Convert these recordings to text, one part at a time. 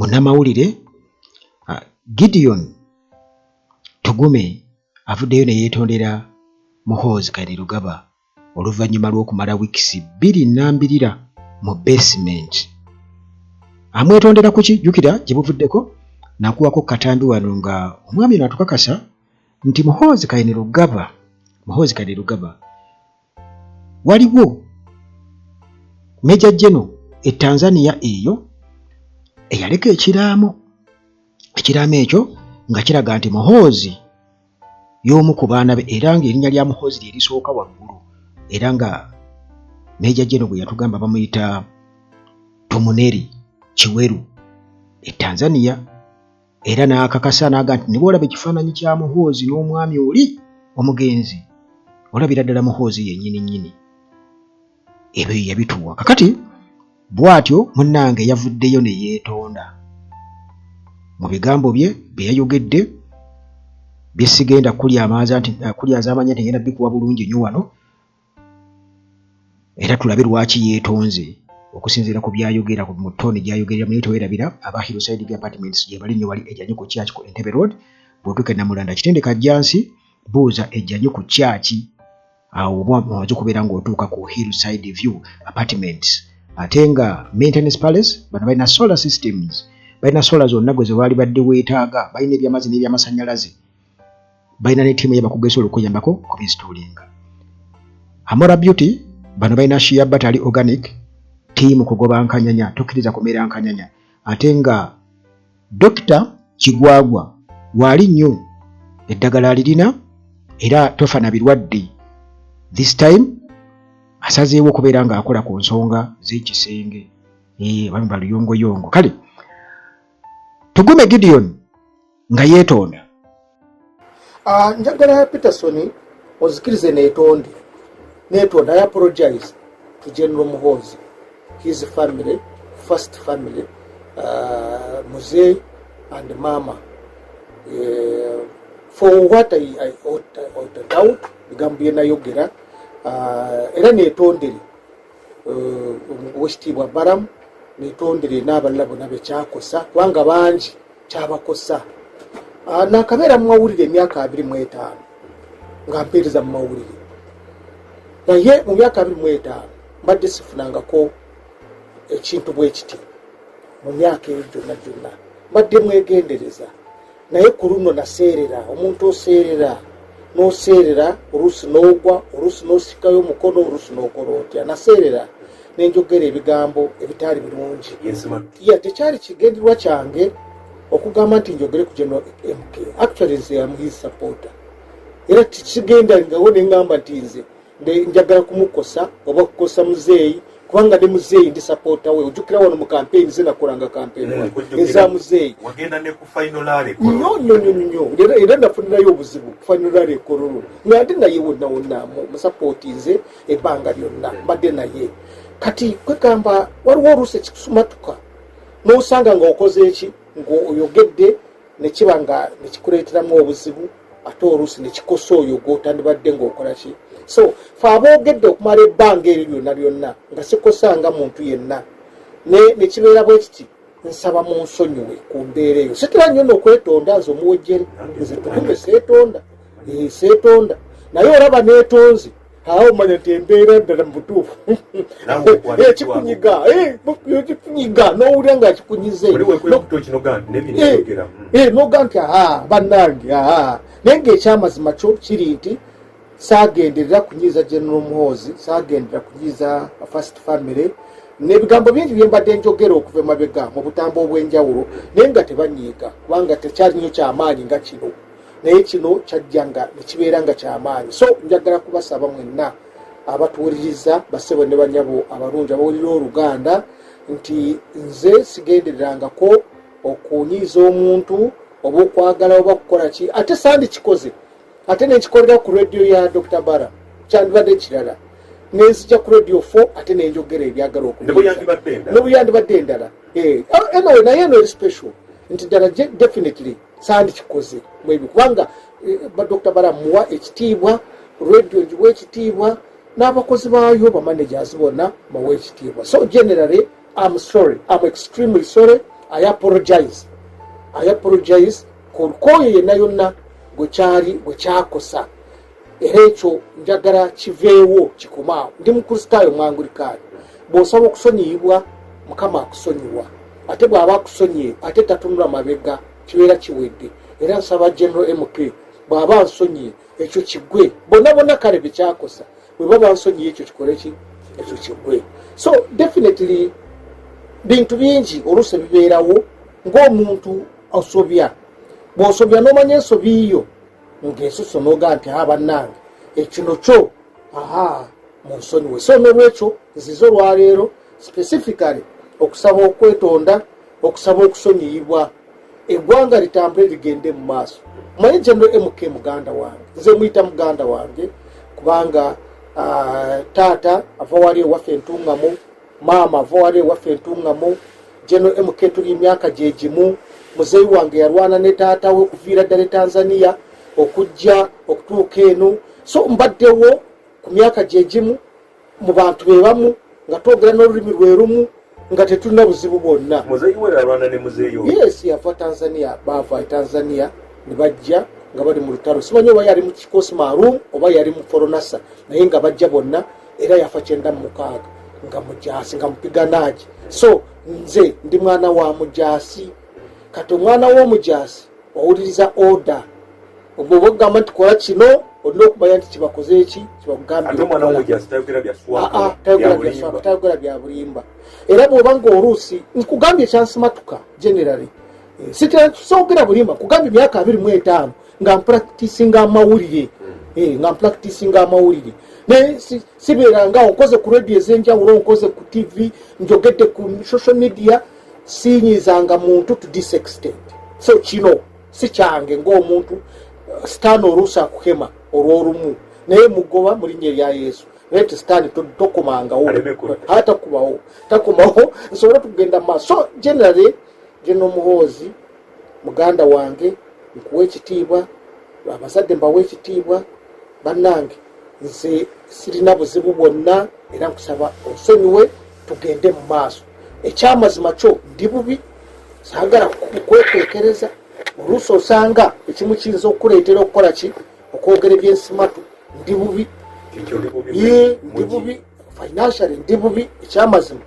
munnamawulire Gideon Tugume avuddeyo ne yeetondera Muhoozi Kainerugaba oluvannyuma lw'okumala wiikisi 2 mu basement. Amwetondera kuki? Jjukira gye buvuddeko nakuwako katambi wano nga omwami ono atukakasa nti Muhoozi Kainerugaba waliwo Major General Tanzania eyo eyaleka ekiraamo ekyo nga kiraga nti Muhoozi y'omu ku baana be era ng'erinnya lya Muhoozi lye lisooka waggulu era nga Major General bwe yatugamba bamuyita Tomuneri Chiweru Tanzania era n'akakasa n'aga nti ne bw'olaba ekifaananyi kya Muhoozi n'omwami oli omugenzi olabira ddala Muhoozi yennyini ebyo yabituwa kakati bw'atyo munnange yavuddeyo ne yeetonda mu bigambo bye yayogedde bye sigenda kulyazaamanya nti ngenda bikuwa bulungi nnyo wano era tulabe lwaki yeetonze okusinziira ku byayogera mu ttoni gy'ayogerera naye teweerabira aba Hillside View Apartments gye bali nnyo wali ejjanyi ku Church ku Entebbe Road bw'otuuka e Namulanda kitendeka Jansi buuza ejjanyi ku Church awo oba omaze okubeera ng'otuuka ku Hillside View Apartments ate nga Maintenance Palace bano balina solar systems balina solar zonna gwe ze baali badde weetaaga balina ebyamazzi n'ebyamasanyalaze balina ne ttiimu ey'abakugesa olukuyambako ku binstallinga. Amora Beauty bano balina shea battery organic ttiimu kugoba nkanyanya tokkiriza kumera nkanyanya ate nga Dr. Kigwagwa waali nnyo eddagala alirina era tofana birwadde this time asazeewo okubeera ng'akola ku nsonga z'ekisenge bano baluyongoyongo kale Tugume Gideon nga yeetonda njagala Peterson ozikirize neetonda I apologize to General Muhoozi, his family, first family, Muzee and Mama, for what I ought out, Gambia Yogera, era neetondere wekitiibwa Baramu neetondere n'abalala bonna bekyakosa kubanga bangi kyabakosa nakabeera mu mawulire emyaka 25 nga mpeereza mu mawulire naye mu myaka 25 mbadde sifunangako ekintu bwe kiti mu myaka eyo gyonna mbadde mwegendereza naye ku luno naseerera omuntu oseerera n'oseerera oluusi n'ogwa oluusi n'osikayo omukono oluusi n'okola otya naseerera nenjogera ebigambo ebitaali birungi tekyali kigenderwa kyange okugamba nti njogere ku General MK actually nze am his supporter era tikigenda ngawo nengamba nti nze njagala kumukosa oba kukosa muzeeyi kubanga ne muzeeyi ndi supporter we ojjukira wano mu campaign ze nakolanga campaign eza muzeeyi wagenda ne ku final ale no era nafunirayo obuzibu ku final ale kororo ngandi naye wonna mu support nze ebbanga lyonna mbadde naye kati kwegamba waliwo oluusi ekikusumatuka n'osanga nga okoze eki ng'oyogedde nekiba nga nekikuleeteramu obuzibu ate oluusi nekikosa oyo gw'otandibadde ng'okola ki so fe aboogedde okumala ebbanga eri lyonna nga sikosanga muntu yenna nekibeera bwe kiti nsaba mu nsonyiwe ku mbeera eyo sikira nnyo n'okwetonda nze omuwejjere nze Tugume seetonda naye olaba neetonze awo manya nti embeera ddala mu butuufu kikunyiga n'owulira nga kikunyize noga nti bannange naye ng'ekyamazima kyo kiri nti saagenderera kunyiza General Muhoozi saagenderera kunyiza first family n'ebigambo bingi bye mbadde njogera okuva emabega mu butambo obw'enjawulo naye nga tebanyiiga kubanga tekyali nnyo kyamaanyi nga kino naye kino kyajja nga nekibeera nga kyamaanyi so njagala kubasaba mwenna abatuwuliriza basebo ne banyabo abalungi abawulira Oluganda nti nze sigendererangako okunyiiza omuntu oba okwagala oba kukola ki ate sandi kikoze ate nenkikolera ku radio ya Dr. Bara kyandibadde kirala nenzija ku radio 4 ate nenjogera ebyagala okubuyandibadde endala naye eno eri special nti ddala definitely sandi kikoze mwebyo kubanga Dr. Bara muwa ekitiibwa radio njiwa ekitiibwa n'abakozi baayo bamanagers bonna bawa ekitiibwa so generally I'm sorry, I'm extremely sorry I apologize koye yena yonna gwe kyakosa era ekyo njagala kiveewo kikomaawo. Ndi mukristaayo mwangulikaani, bw'osaba okusonyiyibwa Mukama akusonyiwa, ate bw'aba akusonyiye ate tatunula mabega kibeera kiwedde. Era nsaba General MK bw'aba ansonyiye ekyo kiggwe, bonna kale bekyakosa bwe baba ansonyiye ekyo kikole ki, ekyo kiggwe. So definitely bintu bingi oluusi bibeerawo ng'omuntu osobya, bw'osobya n'omanya ensobi yo ng'esuso n'oga nti bannange ekino kyo munsonyiwe. So n'olwekyo nzize olwaleero specifically okusaba okwetonda, okusaba okusonyiyibwa, eggwanga litambule ligende mu maaso. Manyi General MK muganda wange, nze muyita muganda wange kubanga taata ava wali ewaffe Entungamo, maama ava wali ewaffe Entungamo, General MK tuli emyaka gye gimu. Muzeeyi wange yalwana ne taata we okuviira ddala Tanzania okujja okutuuka eno. So mbaddewo ku myaka gye gimu mu bantu be bamu nga twogera n'olulimi lwe lumu nga tetulina buzibu bwonna. Muzeeyi we yalwana ne muzeeyi we? Yes, yava Tanzania, baava Tanzania ne bajja nga bali mu lutalo. Simanyi oba yali mu kikosi maalum oba yali mu foronasa, naye nga bajja bonna era yafa 96 nga mujaasi nga mupiganaagi. So nze ndi mwana wa mujaasi. Kati omwana w'omujaasi owuliriza order, obwo bwogamba nti kola kino olina okumanya nti kibakoze eki kibakugambye. Ate omwana w'omujaasi tayogera bya swaka, tayogera bya bulimba. Era bw'oba ng'oluusi nkugambye ekyansimatuka generally sitayogera bulimba, nkugambye emyaka 25 nga mpracticinga amawulire, naye sibeeranga onkoze ku radio ez'enjawulo, onkoze ku TV, njogedde ku social media, sinyizanga muntu to this extent. So kino si kyange ng'omuntu sitaani oluusi akuhema olw'olumu, naye mugoba mu linnya erya Yesu. Naye sitaani tokomangawo, takomawo nsobole tugenda mu maaso. So generally General Muhoozi muganda wange nkuwa ekitiibwa, abazadde mbawa ekitiibwa, bannange nze sirina buzibu bwonna era nkusaba onsonyiwe tugende mu maaso. Ekyamazima kyo ndi bubi, saagala kwetekereza. Oluusi osanga ekimu kiyinza okuleetera okukola ki, okwogera ebyensimatu. Ndi bubi, ndi bubi financially, ndi bubi. Ekyamazima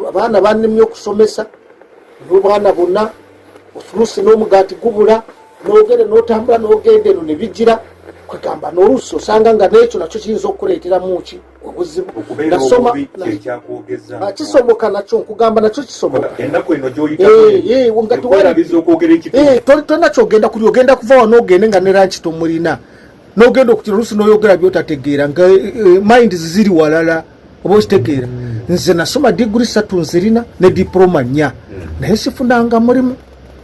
abaana bannemye okusomesa, n'obwana bonna oluusi n'omugaati gubula, n'ogere n'otambula n'ogenda eno ne bijira, kwegamba n'oluusi osanga nga n'ekyo nakyo kiyinza okuleeteramu ki, obuzibu. Nasoma kisoboka nakyo, nkugamba nakyo kisoboka. Ennaku eno gy'oyita tolina kyogenda kuli, ogenda kuva wano ogende nga ne ranki tomulina, n'ogenda okutira oluusi n'oyogera by'otategeera nga mind ziri walala, oba okitegeera. Nze nasoma diguri 3 nzirina ne diploma 4, naye sifunanga mulimu.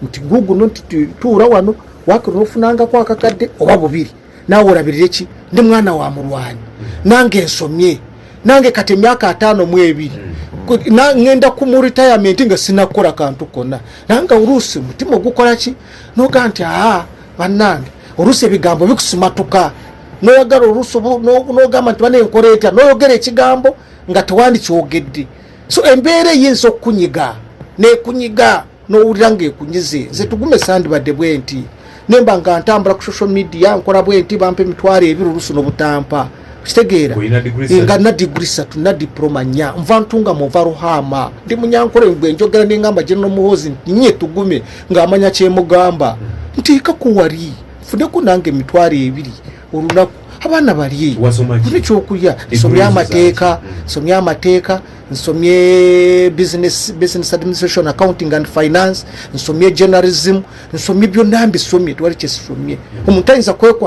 Nti guguno nti tuura wano wakiro nofunangako akakadde oba 2 naawe olabirira eki, ndi mwana wa mulwanyi, nange nsomye, nange kati emyaka 5 mu 2 ngenda ku mu retirement nga sinakola kantu konna. Nange oluusi mutima ogukola ki, noga nti bannange oluusi ebigambo bikusimatuka, noyagala oluusi nogamba nti bane enkola etya, noyogera ekigambo nga tewandikyogedde. So embeera eyinza okukunyiga nekunyiga n'owulira ng'ekunyize. Nze tugume sandibadde bwe nti nemba nga ntambula ku social media nkola bwe nti bampe emitwalo 2 oluusi n'obutamba, kitegeera nga na diguri 3 na diploma 4 nva Ntungamo nva Ruhama, ndi munyankole ngwe njogera n'engamba General Muhoozi nti nye tugume ng'amanya kyemugamba ntiika ku wali nfuneko nange emitwalo 2 olunaku abaana bali ekyokulya. Nsomye amateeka, nsomye business administration, accounting and finance, nsomye journalism, nsomye byonna mbisomye, twali kyesomye. Omuntu ayinza kwekwasa